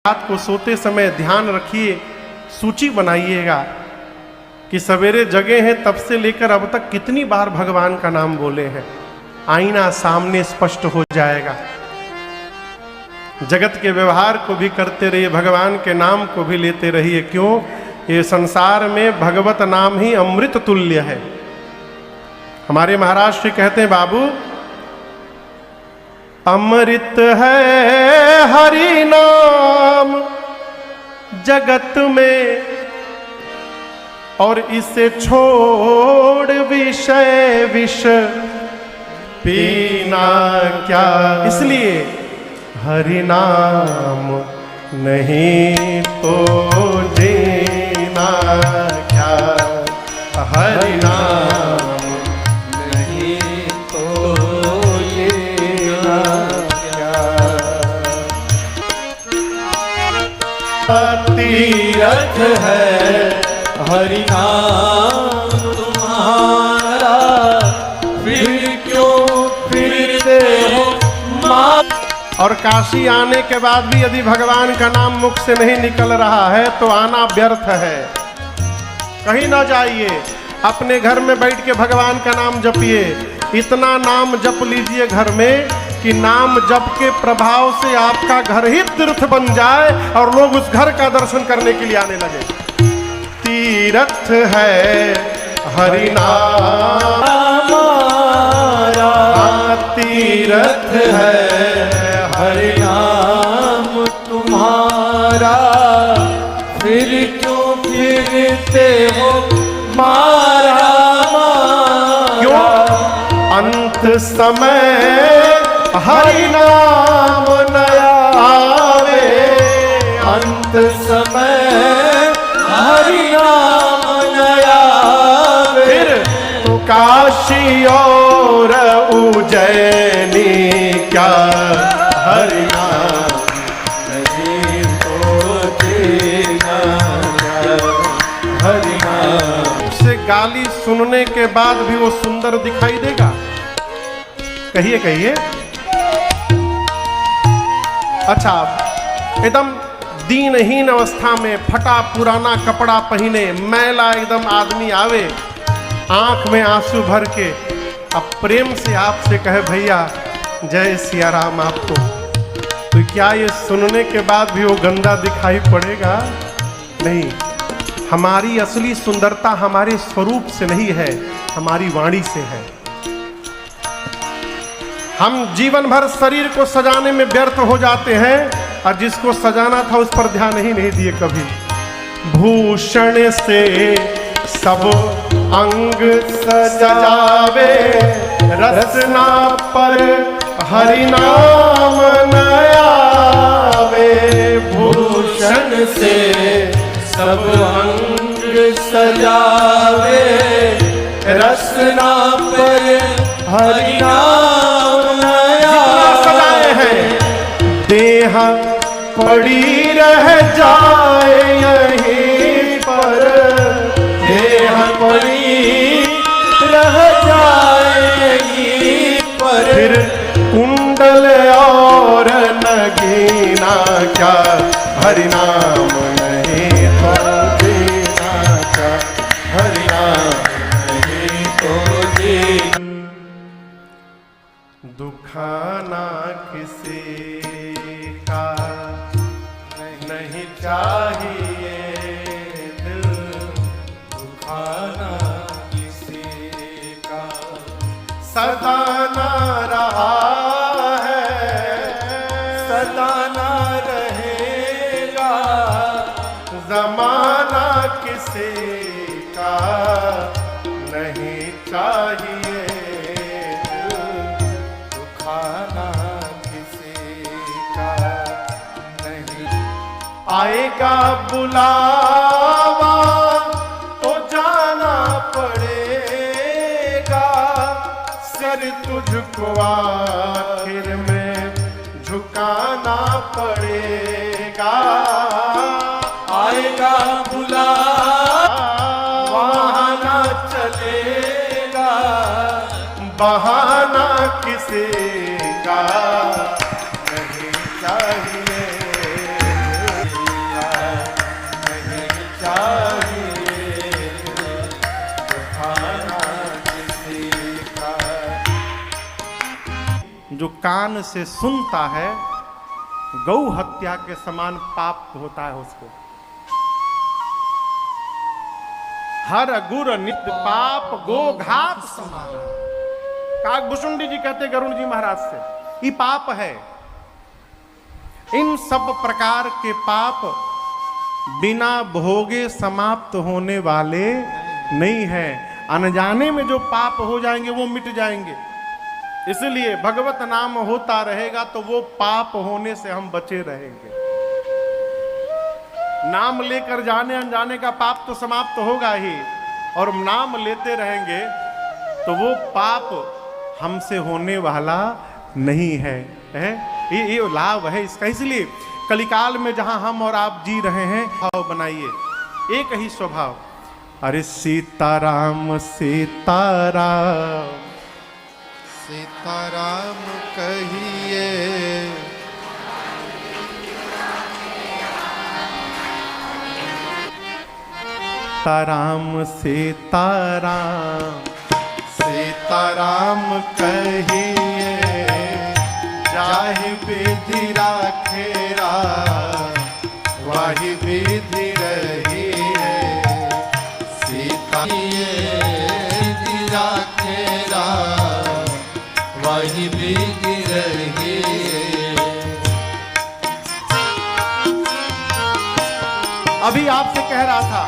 रात को सोते समय ध्यान रखिए, सूची बनाइएगा कि सवेरे जगे हैं तब से लेकर अब तक कितनी बार भगवान का नाम बोले हैं। आईना सामने स्पष्ट हो जाएगा। जगत के व्यवहार को भी करते रहिए, भगवान के नाम को भी लेते रहिए। क्यों? ये संसार में भगवत नाम ही अमृत तुल्य है। हमारे महाराज श्री कहते हैं, बाबू अमृत है हरि नाम जगत में, और इसे छोड़ विषय विष पीना क्या। इसलिए हरि नाम नहीं तो जीना क्या, हरि नाम नहीं तो जीना क्या। तीरथ है हरि नाम तुम्हारा, फिर क्यों फिरते हो माँ। और काशी आने के बाद भी यदि भगवान का नाम मुख से नहीं निकल रहा है तो आना व्यर्थ है। कहीं ना जाइए, अपने घर में बैठ के भगवान का नाम जपिए। इतना नाम जप लीजिए घर में कि नाम जप के प्रभाव से आपका घर ही तीर्थ बन जाए और लोग उस घर का दर्शन करने के लिए आने लगे। तीर्थ है हरि नाम हमारा, तीर्थ है हरि नाम तुम्हारा, फिर क्यों फिरते हो मारा मारा। क्यों? अंत समय हरि नाम न आवे, अंत समय हरि नाम न आवे। फिर तो काशी और उज्जैनी क्या, हरि नाम नहीं तो जीना क्या, हरि नाम। से गाली सुनने के बाद भी वो सुंदर दिखाई देगा। कहिए कहिए। अच्छा, एकदम दीनहीन अवस्था में फटा पुराना कपड़ा पहने, मैला एकदम आदमी आवे, आंख में आंसू भर के, अब प्रेम से आपसे कहे भैया जय सिया राम आपको, तो क्या ये सुनने के बाद भी वो गंदा दिखाई पड़ेगा? नहीं। हमारी असली सुंदरता हमारे स्वरूप से नहीं है, हमारी वाणी से है। हम जीवन भर शरीर को सजाने में व्यर्थ हो जाते हैं और जिसको सजाना था उस पर ध्यान ही नहीं दिए कभी। भूषण से सब अंग सजावे, रसना पर हरि नाम न आवे। भूषण से सब अंग सजावे, रसना पर हरि नाम न आवे। सजाए हैं देह पड़ी रह जाए यहीं पर, देह पड़ी रह जाए यहीं पर। फिर कुंडल और नगीना क्या, हरि नाम नहीं तो जीना क्या, हरि नाम नहीं तो जीना। दुखाना किसी का नहीं चाहिए दिल, दुखाना किसी का सताना रहा है, सताना रहेगा। जमाना किसी का नहीं चाहिए दिल, दुखाना किसी का नहीं। आएगा बुलावा तो जाना पड़ेगा, सर तुझको आखिर में झुकाना पड़ेगा। आएगा बुलावा वहाँ ना चलेगा, बहाना किसी का नहीं चाहिए। कान से सुनता है, गौ हत्या के समान पाप होता है उसको। हर गुर नित्य पाप गो घात समान। काकभूषुंडी जी कहते गरुण जी महाराज से, ये पाप है। इन सब प्रकार के पाप बिना भोगे समाप्त होने वाले नहीं है। अनजाने में जो पाप हो जाएंगे वो मिट जाएंगे। इसलिए भगवत नाम होता रहेगा तो वो पाप होने से हम बचे रहेंगे। नाम लेकर जाने अनजाने का पाप तो समाप्त होगा ही, और नाम लेते रहेंगे तो वो पाप हमसे होने वाला नहीं है, ये लाभ है इसका। इसलिए कलिकाल में जहां हम और आप जी रहे हैं, भाव बनाइए एक ही स्वभाव, अरे सीताराम सीताराम सीताराम कहिए, सीताराम सीताराम सीताराम कहिए, जाहि विधि राखेरा वाहि विधि रही है। सीता विधि राखेरा वही विधि रही। अभी आपसे कह रहा था,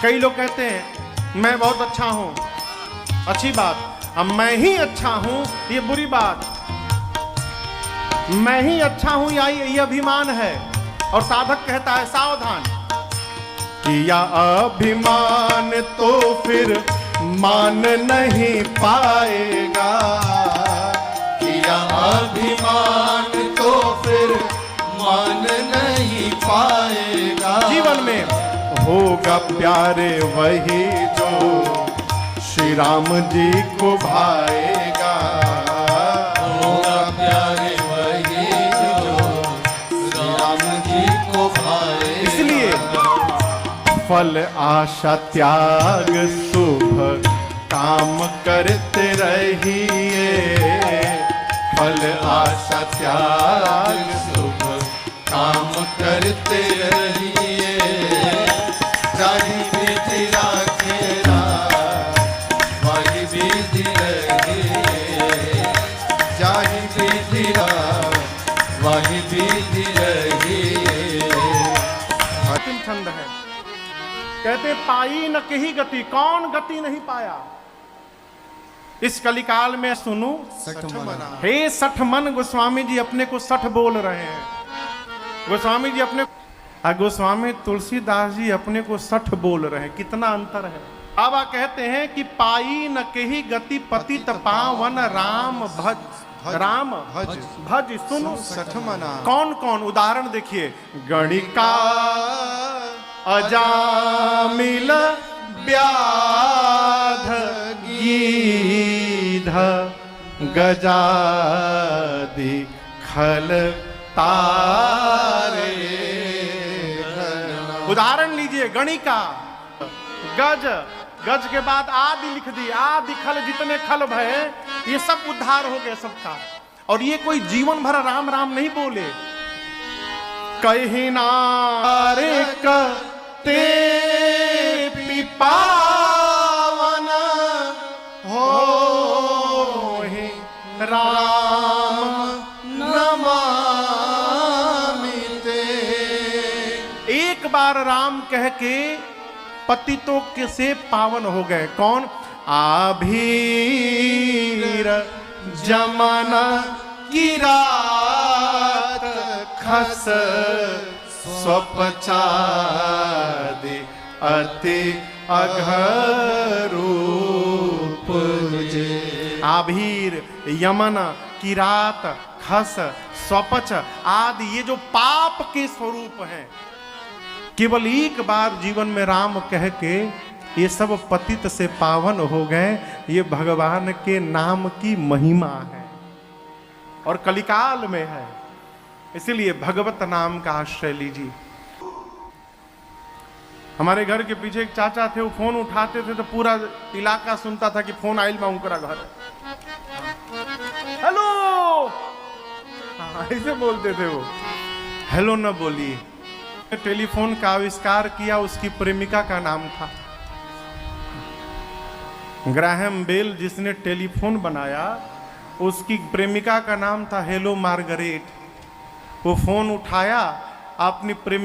कई लोग कहते हैं मैं बहुत अच्छा हूं, अच्छी बात। अब मैं ही अच्छा हूं ये बुरी बात। मैं ही अच्छा हूं ये अभिमान है। और साधक कहता है सावधान, किया अभिमान तो फिर मान नहीं पाएगा। किया अभिमान तो फिर मान नहीं पाएगा। जीवन में होगा प्यारे वही जो श्री राम जी को भाएगा। होगा प्यारे वही जो श्री राम जी को भाएगा। इसलिए फल आशा त्याग शुभ काम करते रहिए। फल आशा त्याग शुभ काम करते रहिए। जाहि विधि राखेरा वही विधि रहिए। जाहि विधि वही विधि रहिए। अंतिम छंद है, कहते पाई न कही गति, कौन गति नहीं पाया। इस कलिकाल में सुनो सठ मना। हे सठ मन। गोस्वामी जी अपने को सठ बोल रहे हैं। गोस्वामी जी अपने, गोस्वामी तुलसीदास जी अपने को सठ बोल रहे हैं। कितना अंतर है। बाबा कहते हैं कि पाई न कही गति पतित पावन राम भज। राम भज भज सुनो सठ मना। कौन कौन, उदाहरण देखिए, गणिका अजामिल व्याध गीध गजादि खल तारे। उदाहरण लीजिए, गणिका, गज, गज के बाद आदि लिख दी, आदि खल, जितने खल भय ये सब उद्धार हो गए सबका। और ये कोई जीवन भर राम राम नहीं बोले। कहीं नारे ते पावन हो राम एक बार राम कह के पतितों के से पावन हो गए। कौन? आभीर जमाना की रात खस स्वपचादि अति अघरूप जे। आभीर, यमन, किरात, खस, स्वपच आदि ये जो पाप के स्वरूप हैं, केवल एक बार जीवन में राम कह के ये सब पतित से पावन हो गए। ये भगवान के नाम की महिमा है और कलिकाल में है। इसीलिए भगवत नाम का आश्रय लीजिए। हमारे घर के पीछे एक चाचा थे, वो फोन उठाते थे तो पूरा इलाका सुनता था कि फोन आइल में उनका घर है। हेलो ऐसे बोलते थे वो, हेलो न बोलिए। टेलीफोन का आविष्कार किया, उसकी प्रेमिका का नाम था ग्राहम बेल। जिसने टेलीफोन बनाया उसकी प्रेमिका का नाम था हेलो मार्गरेट। वो फोन उठाया, अपनी प्रेमी